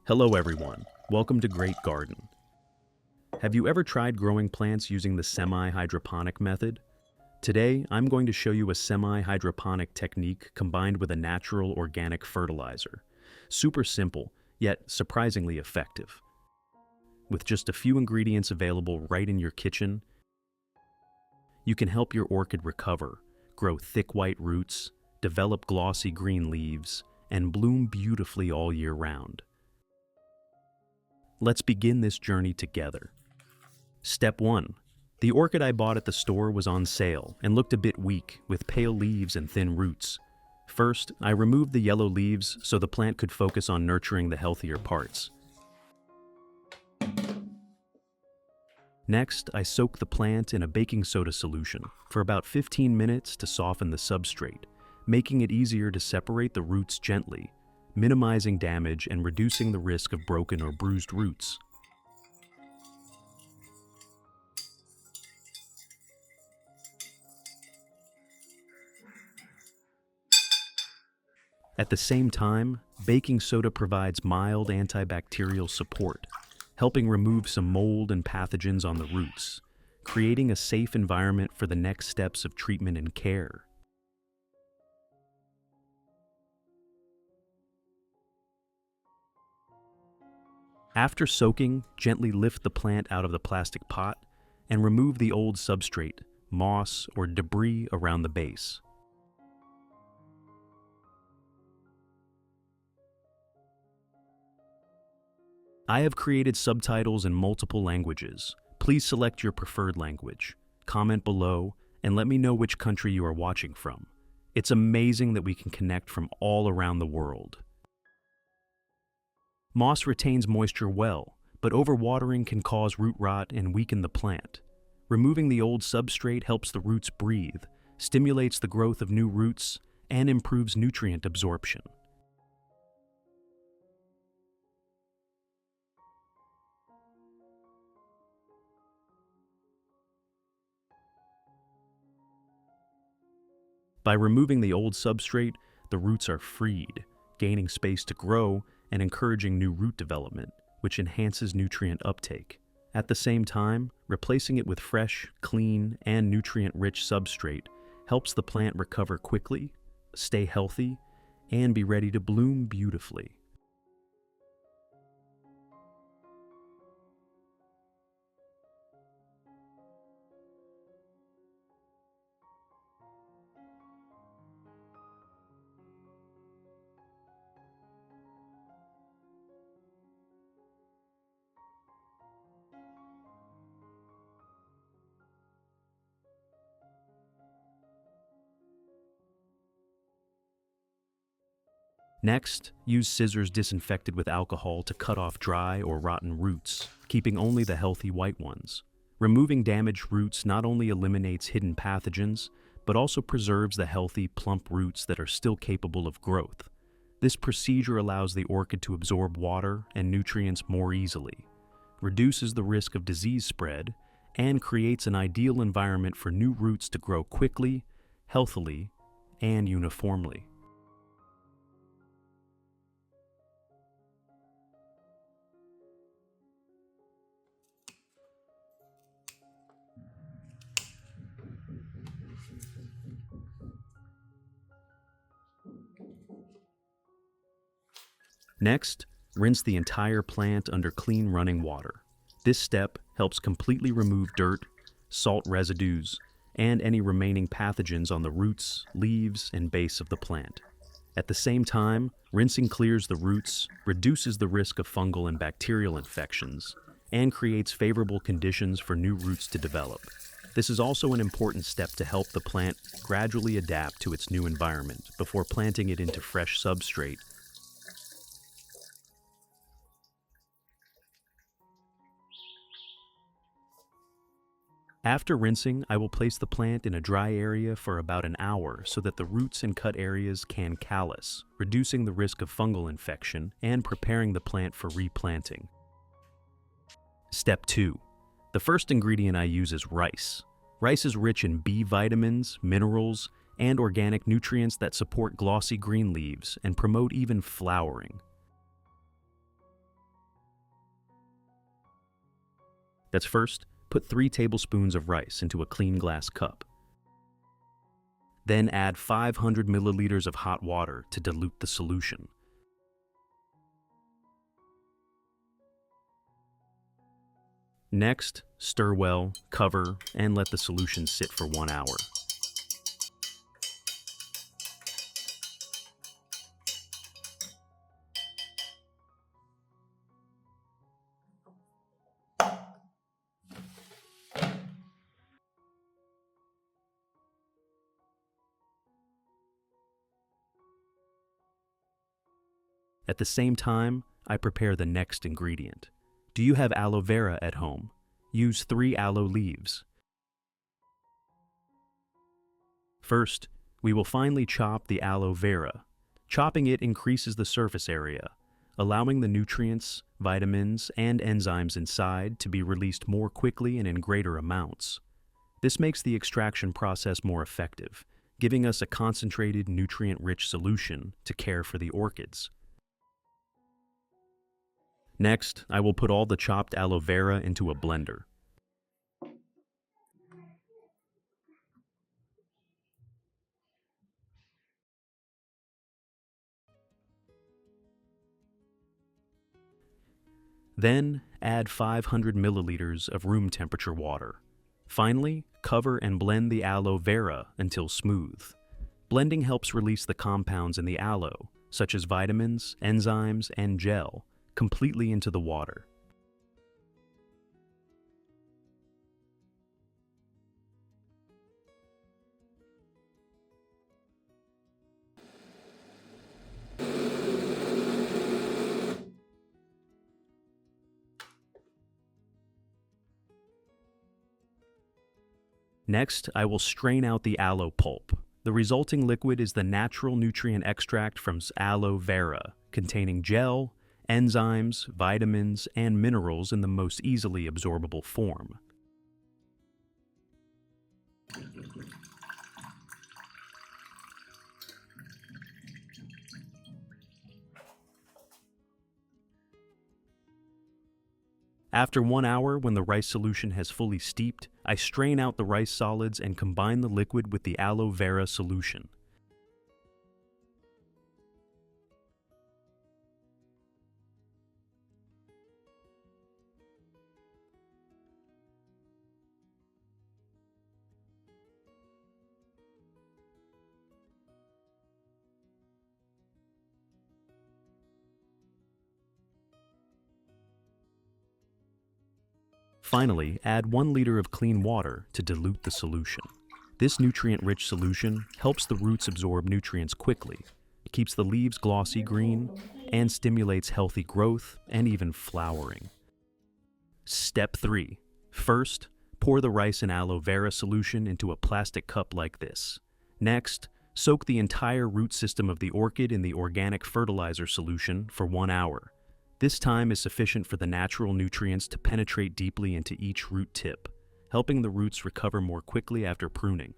Hello everyone, welcome to Great Garden. Have you ever tried growing plants using the semi-hydroponic method? Today, I'm going to show you a semi-hydroponic technique combined with a natural organic fertilizer. Super simple, yet surprisingly effective. With just a few ingredients available right in your kitchen, you can help your orchid recover, grow thick white roots, develop glossy green leaves, and bloom beautifully all year round. Let's begin this journey together. Step 1. The orchid I bought at the store was on sale and looked a bit weak, with pale leaves and thin roots. First, I removed the yellow leaves so the plant could focus on nurturing the healthier parts. Next, I soaked the plant in a baking soda solution for about 15 minutes to soften the substrate, making it easier to separate the roots gently, minimizing damage and reducing the risk of broken or bruised roots. At the same time, baking soda provides mild antibacterial support, helping remove some mold and pathogens on the roots, creating a safe environment for the next steps of treatment and care. After soaking, gently lift the plant out of the plastic pot and remove the old substrate, moss, or debris around the base. I have created subtitles in multiple languages. Please select your preferred language. Comment below and let me know which country you are watching from. It's amazing that we can connect from all around the world. Moss retains moisture well, but overwatering can cause root rot and weaken the plant. Removing the old substrate helps the roots breathe, stimulates the growth of new roots, and improves nutrient absorption. By removing the old substrate, the roots are freed, gaining space to grow and encouraging new root development, which enhances nutrient uptake. At the same time, replacing it with fresh, clean, and nutrient-rich substrate helps the plant recover quickly, stay healthy, and be ready to bloom beautifully. Next, use scissors disinfected with alcohol to cut off dry or rotten roots, keeping only the healthy white ones. Removing damaged roots not only eliminates hidden pathogens, but also preserves the healthy, plump roots that are still capable of growth. This procedure allows the orchid to absorb water and nutrients more easily, reduces the risk of disease spread, and creates an ideal environment for new roots to grow quickly, healthily, and uniformly. Next, rinse the entire plant under clean running water. This step helps completely remove dirt, salt residues, and any remaining pathogens on the roots, leaves, and base of the plant. At the same time, rinsing clears the roots, reduces the risk of fungal and bacterial infections, and creates favorable conditions for new roots to develop. This is also an important step to help the plant gradually adapt to its new environment before planting it into fresh substrate. After rinsing, I will place the plant in a dry area for about an hour so that the roots and cut areas can callus, reducing the risk of fungal infection and preparing the plant for replanting. Step 2. The first ingredient I use is rice. Rice is rich in B vitamins, minerals, and organic nutrients that support glossy green leaves and promote even flowering. That's first, put 3 tablespoons of rice into a clean glass cup. Then add 500 milliliters of hot water to dilute the solution. Next, stir well, cover, and let the solution sit for 1 hour. At the same time, I prepare the next ingredient. Do you have aloe vera at home? Use 3 aloe leaves. First, we will finely chop the aloe vera. Chopping it increases the surface area, allowing the nutrients, vitamins, and enzymes inside to be released more quickly and in greater amounts. This makes the extraction process more effective, giving us a concentrated, nutrient-rich solution to care for the orchids. Next, I will put all the chopped aloe vera into a blender. Then, add 500 milliliters of room temperature water. Finally, cover and blend the aloe vera until smooth. Blending helps release the compounds in the aloe, such as vitamins, enzymes, and gel, completely into the water. Next, I will strain out the aloe pulp. The resulting liquid is the natural nutrient extract from aloe vera, containing gel, enzymes, vitamins, and minerals in the most easily absorbable form. After 1 hour, when the rice solution has fully steeped, I strain out the rice solids and combine the liquid with the aloe vera solution. Finally, add 1 liter of clean water to dilute the solution. This nutrient-rich solution helps the roots absorb nutrients quickly, keeps the leaves glossy green, and stimulates healthy growth and even flowering. Step 3. First, pour the rice and aloe vera solution into a plastic cup like this. Next, soak the entire root system of the orchid in the organic fertilizer solution for 1 hour. This time is sufficient for the natural nutrients to penetrate deeply into each root tip, helping the roots recover more quickly after pruning.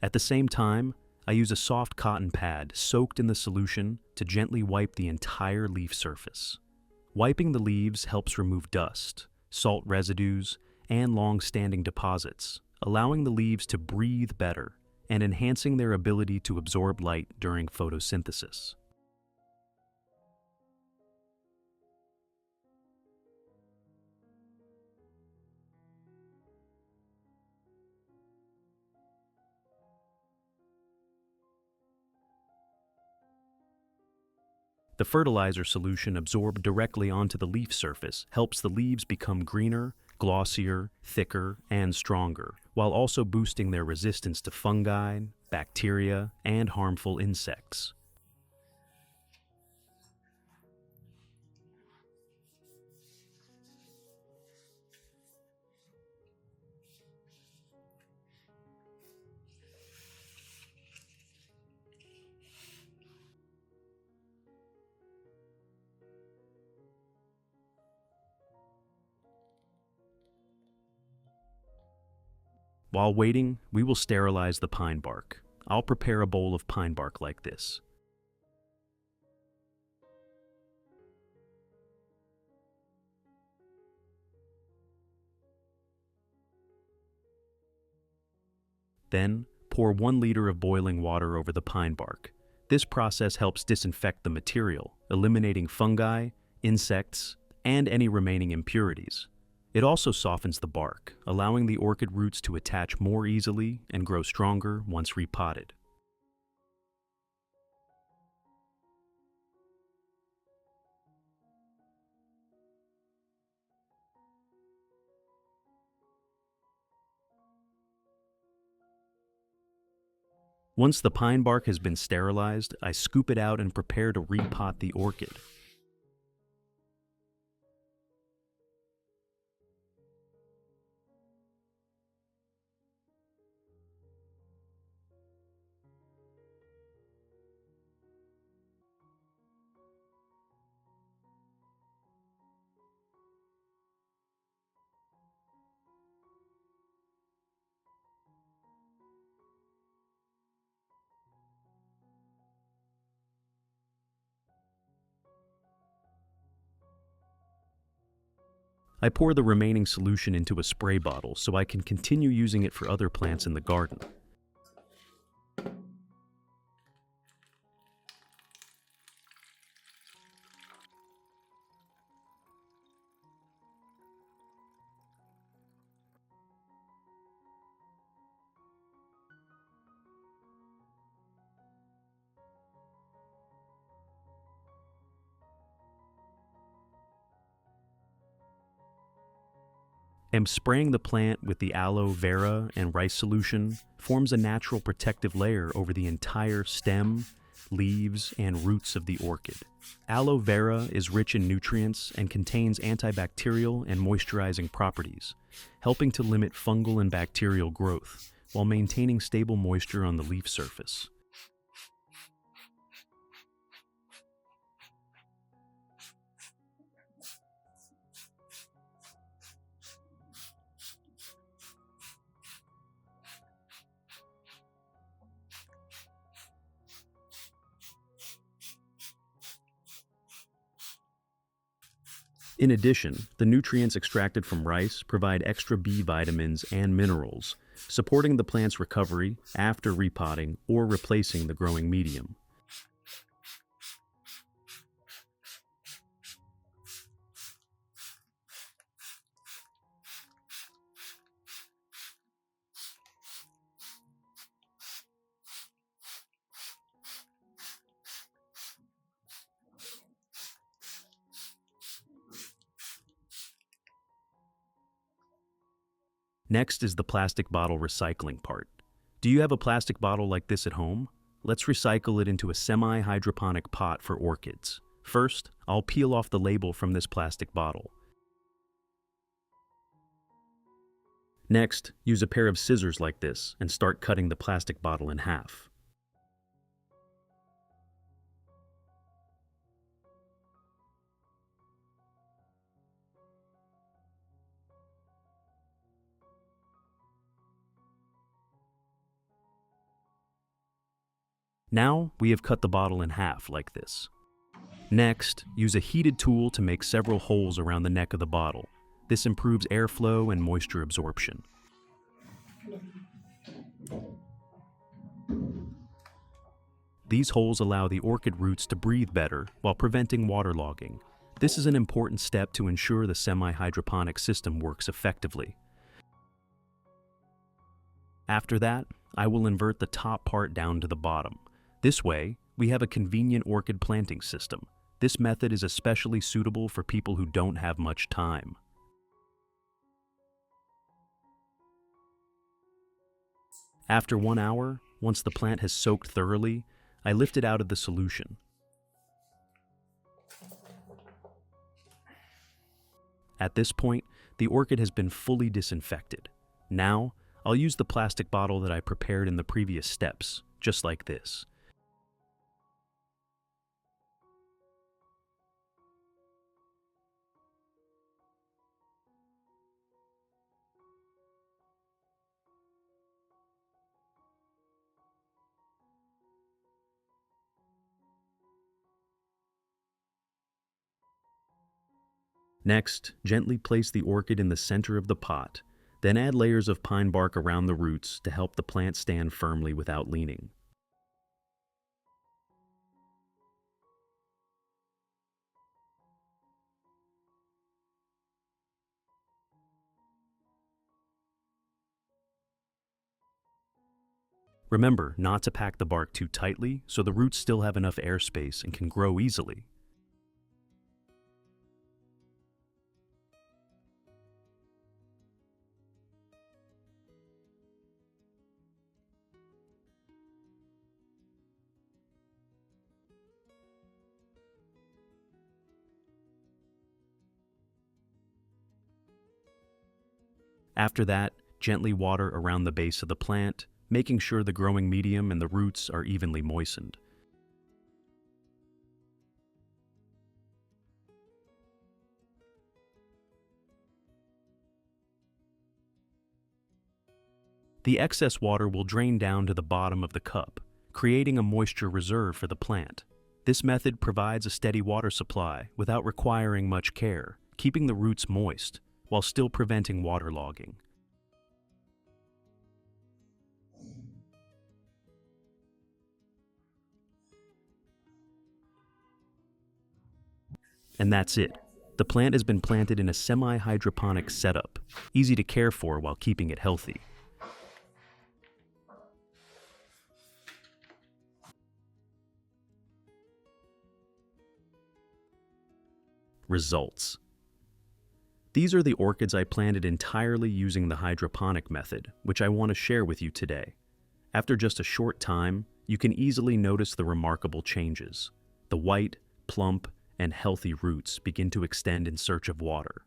At the same time, I use a soft cotton pad soaked in the solution to gently wipe the entire leaf surface. Wiping the leaves helps remove dust, salt residues, and long-standing deposits, allowing the leaves to breathe better and enhancing their ability to absorb light during photosynthesis. The fertilizer solution absorbed directly onto the leaf surface helps the leaves become greener, glossier, thicker, and stronger, while also boosting their resistance to fungi, bacteria, and harmful insects. While waiting, we will sterilize the pine bark. I'll prepare a bowl of pine bark like this. Then, pour 1 liter of boiling water over the pine bark. This process helps disinfect the material, eliminating fungi, insects, and any remaining impurities. It also softens the bark, allowing the orchid roots to attach more easily and grow stronger once repotted. Once the pine bark has been sterilized, I scoop it out and prepare to repot the orchid. I pour the remaining solution into a spray bottle so I can continue using it for other plants in the garden. And spraying the plant with the aloe vera and rice solution forms a natural protective layer over the entire stem, leaves, and roots of the orchid. Aloe vera is rich in nutrients and contains antibacterial and moisturizing properties, helping to limit fungal and bacterial growth while maintaining stable moisture on the leaf surface. In addition, the nutrients extracted from rice provide extra B vitamins and minerals, supporting the plant's recovery after repotting or replacing the growing medium. Next is the plastic bottle recycling part. Do you have a plastic bottle like this at home? Let's recycle it into a semi-hydroponic pot for orchids. First, I'll peel off the label from this plastic bottle. Next, use a pair of scissors like this and start cutting the plastic bottle in half. Now, we have cut the bottle in half like this. Next, use a heated tool to make several holes around the neck of the bottle. This improves airflow and moisture absorption. These holes allow the orchid roots to breathe better while preventing waterlogging. This is an important step to ensure the semi-hydroponic system works effectively. After that, I will invert the top part down to the bottom. This way, we have a convenient orchid planting system. This method is especially suitable for people who don't have much time. After 1 hour, once the plant has soaked thoroughly, I lift it out of the solution. At this point, the orchid has been fully disinfected. Now, I'll use the plastic bottle that I prepared in the previous steps, just like this. Next, gently place the orchid in the center of the pot, then add layers of pine bark around the roots to help the plant stand firmly without leaning. Remember not to pack the bark too tightly so the roots still have enough airspace and can grow easily. After that, gently water around the base of the plant, making sure the growing medium and the roots are evenly moistened. The excess water will drain down to the bottom of the cup, creating a moisture reserve for the plant. This method provides a steady water supply without requiring much care, keeping the roots moist while still preventing waterlogging. And that's it. The plant has been planted in a semi-hydroponic setup, easy to care for while keeping it healthy. Results. These are the orchids I planted entirely using the hydroponic method, which I want to share with you today. After just a short time, you can easily notice the remarkable changes. The white, plump, and healthy roots begin to extend in search of water.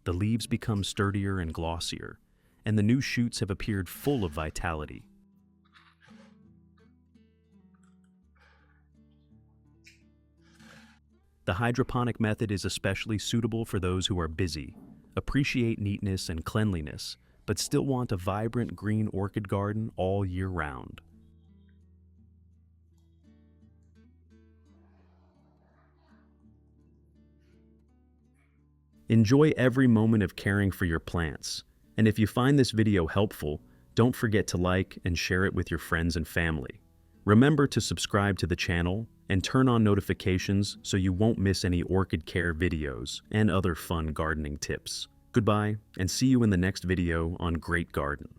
The leaves become sturdier and glossier, and the new shoots have appeared full of vitality. The hydroponic method is especially suitable for those who are busy, appreciate neatness and cleanliness, but still want a vibrant green orchid garden all year round. Enjoy every moment of caring for your plants, and if you find this video helpful, don't forget to like and share it with your friends and family. Remember to subscribe to the channel and turn on notifications so you won't miss any orchid care videos and other fun gardening tips. Goodbye, and see you in the next video on Great Garden.